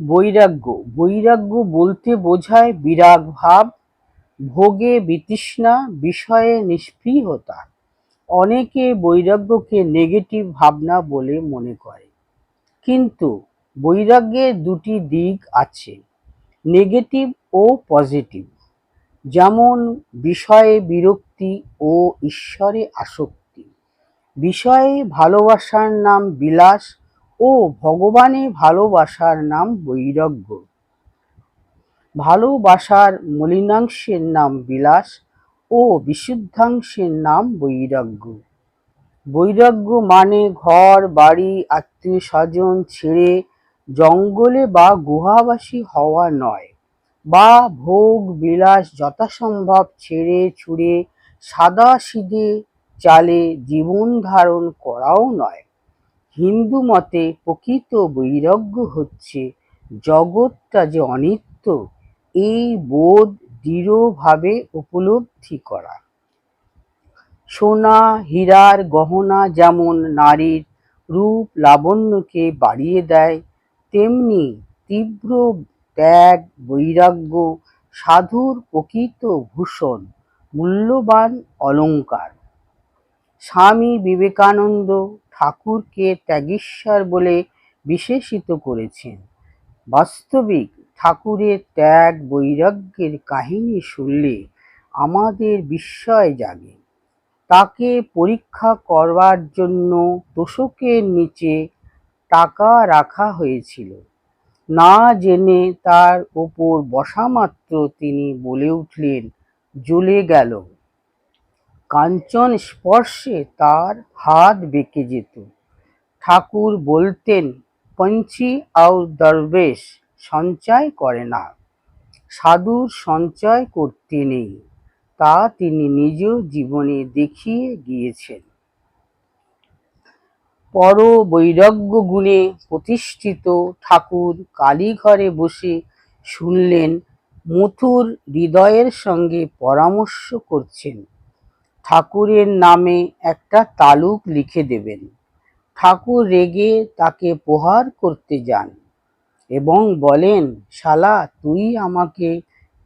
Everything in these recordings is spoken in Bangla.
বৈরাগ্য বৈরাগ্য বলতে বোঝায় বিরাগ ভাব, ভোগে বিতৃষ্ণা, বিষয়ে নিস্পৃহতা। অনেকে বৈরাগ্যকে নেগেটিভ ভাবনা বলে মনে করে, কিন্তু বৈরাগ্যের দুটি দিক আছে, নেগেটিভ ও পজিটিভ। যেমন বিষয়ে বিরক্তি ও ঈশ্বরে আসক্তি। বিষয়ে ভালোবাসার নাম বিলাস ও ভগবানে ভালোবাসার নাম বৈরাগ্য। ভালোবাসার মলিনাংশের নাম বিলাস ও বিশুদ্ধাংশের নাম বৈরাগ্য। বৈরাগ্য মানে ঘর বাড়ি আত্মীয় স্বজন ছেড়ে জঙ্গলে বা গুহাবাসী হওয়া নয়, বা ভোগ বিলাস যথাসম্ভব ছেড়ে ছুড়ে সাদাসিধে চালে জীবন ধারণ করাও নয়। হিন্দু মতে প্রকৃত বৈরাগ্য হচ্ছে জগৎটা যে অনিত্য এই বোধ দৃঢ়ভাবে উপলব্ধি করা। সোনা হীরার গহনা যেমন নারীর রূপ লাবণ্যকে বাড়িয়ে দেয়, তেমনি তীব্র ত্যাগ বৈরাগ্য সাধুর প্রকৃত ভূষণ, মূল্যবান অলঙ্কার। স্বামী বিবেকানন্দ ঠাকুরকে ত্যাগীশ্বর বলে বিশেষিত করেছেন। বাস্তবিক ঠাকুরের ত্যাগ বৈরাগ্যের কাহিনী শুনলে আমাদের বিস্ময় জাগে। তাকে পরীক্ষা করবার জন্য তোশকের নিচে টাকা রাখা হয়েছিল। না জেনে তার ওপর বসামাত্র তিনি বলে উঠলেন, জ্বলে গেল। কাঞ্চন স্পর্শে তার হাত বেঁকে যেত। ঠাকুর বলতেন, পঞ্চি আর দরবেশ সঞ্চয় করে না, সাধুর সঞ্চয় করতে নেই, তা তিনি নিজ জীবনে দেখিয়ে গিয়েছেন। পর বৈরাগ্য গুণে প্রতিষ্ঠিত ঠাকুর কালীঘরে বসে শুনলেন মথুর হৃদয়ের সঙ্গে পরামর্শ করছেন, ঠাকুরের নামে একটা তালুক লিখে দেবেন। ঠাকুর রেগে তাকে প্রহার করতে যান এবং বলেন, শালা তুই আমাকে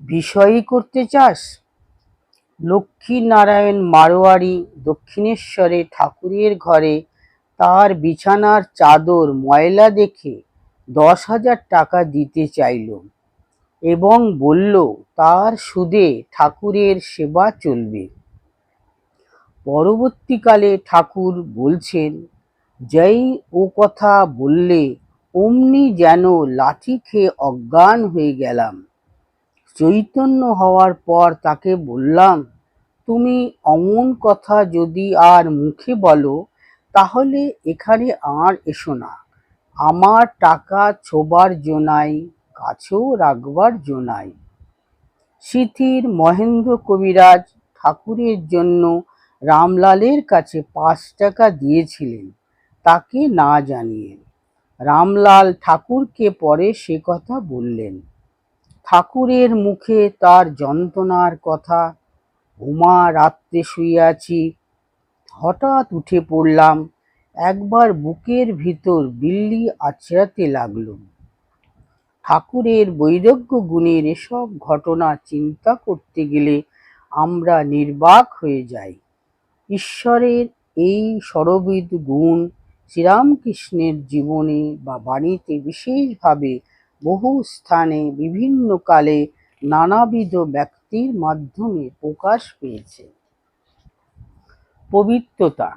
বিষয়ী করতে চাস? লক্ষ্মীনারায়ণ মারোয়ারি দক্ষিণেশ্বরে ঠাকুরের ঘরে তার বিছানার চাদর ময়লা দেখে 10,000 টাকা দিতে চাইল এবং বলল তার সুদে ঠাকুরের সেবা চলবে। পরবর্তীকালে ঠাকুর বলছেন, যেই ও কথা বললে অমনি যেন লাঠি খেয়ে অজ্ঞান হয়ে গেলাম। চৈতন্য হওয়ার পর তাকে বললাম, তুমি অমন কথা যদি আর মুখে বলো তাহলে এখানে আর এসো না। আমার টাকা ছোবার জো নাই, কাছেও রাখবার জো নাই। সিথির মহেন্দ্র কবিরাজ ঠাকুরের জন্য রামলালের কাছে 5 টাকা দিয়েছিলেন তাকে না জানিয়ে। রামলাল ঠাকুরকে পরে সে কথা বললেন। ঠাকুরের মুখে তার যন্ত্রণার কথা, উমা রাত্রে শুয়ে আছি, হঠাৎ উঠে পড়লাম, একবার বুকের ভিতর বিল্লি আছড়াতে লাগলো। ঠাকুরের বৈরাগ্য গুণের এসব ঘটনা চিন্তা করতে গেলে আমরা নির্বাক হয়ে যাই। ঈশ্বরের এই সর্ববিধ গুণ শ্রীরামকৃষ্ণের জীবনে বা বাণীতে বিশেষভাবে বহু স্থানে বিভিন্ন কালে নানাবিধ ব্যক্তির মাধ্যমে প্রকাশ পেয়েছে। পবিত্রতা।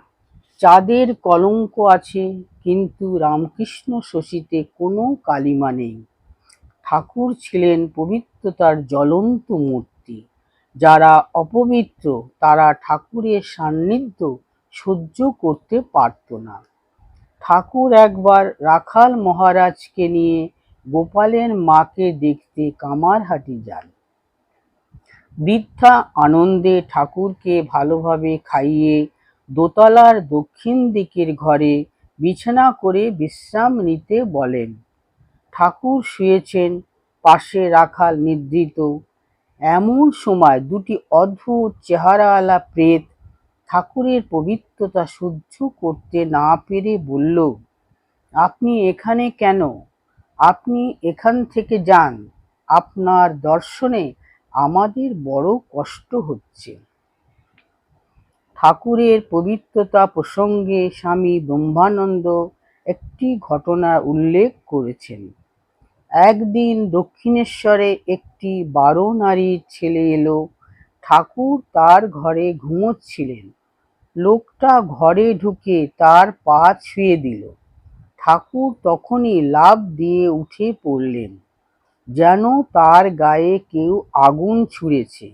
চাঁদের কলঙ্ক আছে, কিন্তু রামকৃষ্ণ শশীতে কোনো কালিমা নেই। ঠাকুর ছিলেন পবিত্রতার জ্বলন্ত মূর্তি। যারা অপবিত্র তারা ঠাকুরের সান্নিধ্য সহ্য করতে পারত না। ঠাকুর একবার রাখাল মহারাজকে নিয়ে গোপালের মাকে দেখতে কামারহাটি যান। বৃদ্ধা আনন্দে ঠাকুরকে ভালোভাবে খাইয়ে দোতলার দক্ষিণ দিকের ঘরে বিছানা করে বিশ্রাম নিতে বলেন। ঠাকুর শুয়েছেন, পাশে রাখাল নিদ্রিত। এমন সময় দুটি অদ্ভুত চেহারাওয়ালা প্রেত ঠাকুরের পবিত্রতা সহ্য করতে না পেরে বলল, আপনি এখানে কেন? আপনি এখান থেকে যান, আপনার দর্শনে আমাদের বড় কষ্ট হচ্ছে। ঠাকুরের পবিত্রতা প্রসঙ্গে স্বামী ব্রহ্মানন্দ একটি ঘটনার উল্লেখ করেছেন। একদিন দক্ষিণেশ্বরে একটি বারোনারীর ছেলে এলো। ঠাকুর তার ঘরে ঘুমোচ্ছিলেন। লোকটা ঘরে ঢুকে তার পা ছুঁয়ে দিল। ঠাকুর তখনই লাফ দিয়ে উঠে পড়লেন, যেন তার গায়ে কেউ আগুন ছুঁড়েছে।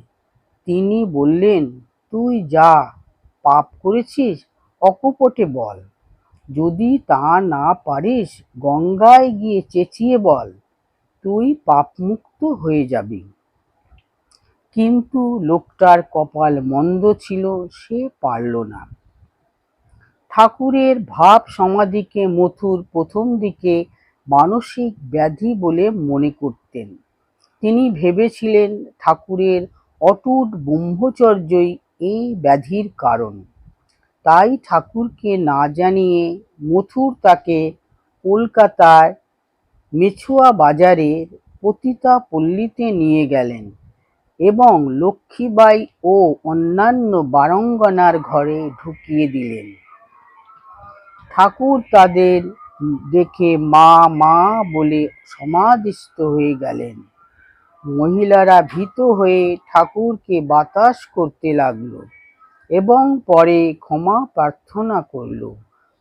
তিনি বললেন, তুই যা পাপ করেছিস অকপটে বল। যদি তা না পারিস গঙ্গায় গিয়ে চেঁচিয়ে বল, তুই পাপমুক্ত হয়ে যাবি। কিন্তু লোকটার কপাল মন্দ ছিল, সে পারল না। ঠাকুরের ভাব সমাধিকে মথুর প্রথম দিকে মানসিক ব্যাধি বলে মনে করতেন। তিনি ভেবেছিলেন ঠাকুরের অটুট ব্রহ্মচর্যই এই ব্যাধির কারণ। তাই ঠাকুরকে না জানিয়ে মথুর তাকে কলকাতায় মেছুয়া বাজারের পতিতা পল্লীতে নিয়ে গেলেন এবং লক্ষ্মীবাই ও অন্যান্য বারঙ্গনার ঘরে ঢুকিয়ে দিলেন। ঠাকুর তাদের দেখে মা মা বলে সমাধিস্থ হয়ে গেলেন। মহিলারা ভীত হয়ে ঠাকুরকে বাতাস করতে লাগলো এবং পরে ক্ষমা প্রার্থনা করল।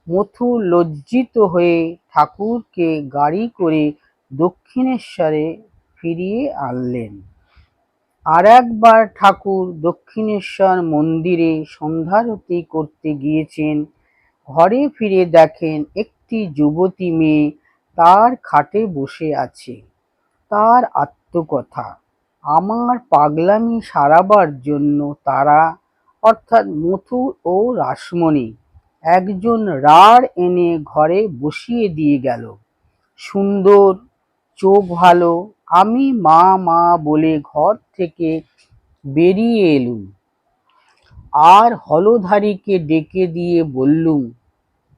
মথুর লজ্জিত হয়ে ঠাকুরকে গাড়ি করে দক্ষিণেশ্বরে ফিরিয়ে আনলেন। আর একবার ঠাকুর দক্ষিণেশ্বর মন্দিরে সন্ধ্যারতি করতে গিয়েছেন। ঘরে ফিরে দেখেন একটি যুবতী মেয়ে তার খাটে বসে আছে। তার আত্মকথা, আমার পাগলামি সারাবার জন্য তারা অর্থাৎ মথুর ও রাসমণি একজন রাঢ় এনে ঘরে বসিয়ে দিয়ে গেল। সুন্দর, চোখ ভালো। আমি মা মা বলে ঘর থেকে বেরিয়ে এলুম আর হলধারীকে ডেকে দিয়ে বললুম,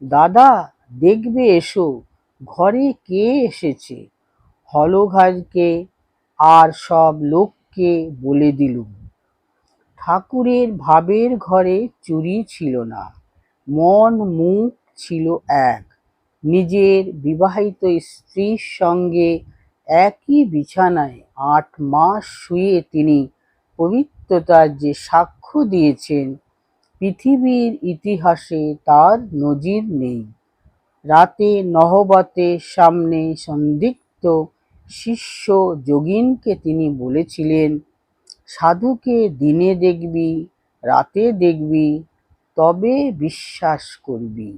দাদা দেখবে এসো, ঘরে কে এসেছে। হলধারীকে আর সব লোককে বলে দিলুম। ঠাকুরের ভাবের ঘরে চুরি ছিল না, মন মুখ ছিল এক। নিজের বিবাহিত স্ত্রীর সঙ্গে একই বিছানায় 8 মাস শুয়ে তিনি পবিত্রতার যে সাক্ষ্য দিয়েছেন, পৃথিবীর ইতিহাসে তার নজির নেই। রাতে নহবতের সামনে সন্দিগ্ধ শিষ্য যোগীনকে তিনি বলেছিলেন, সাধুকে দিনে দেখবি, রাতে দেখবি, তবে বিশ্বাস করবি।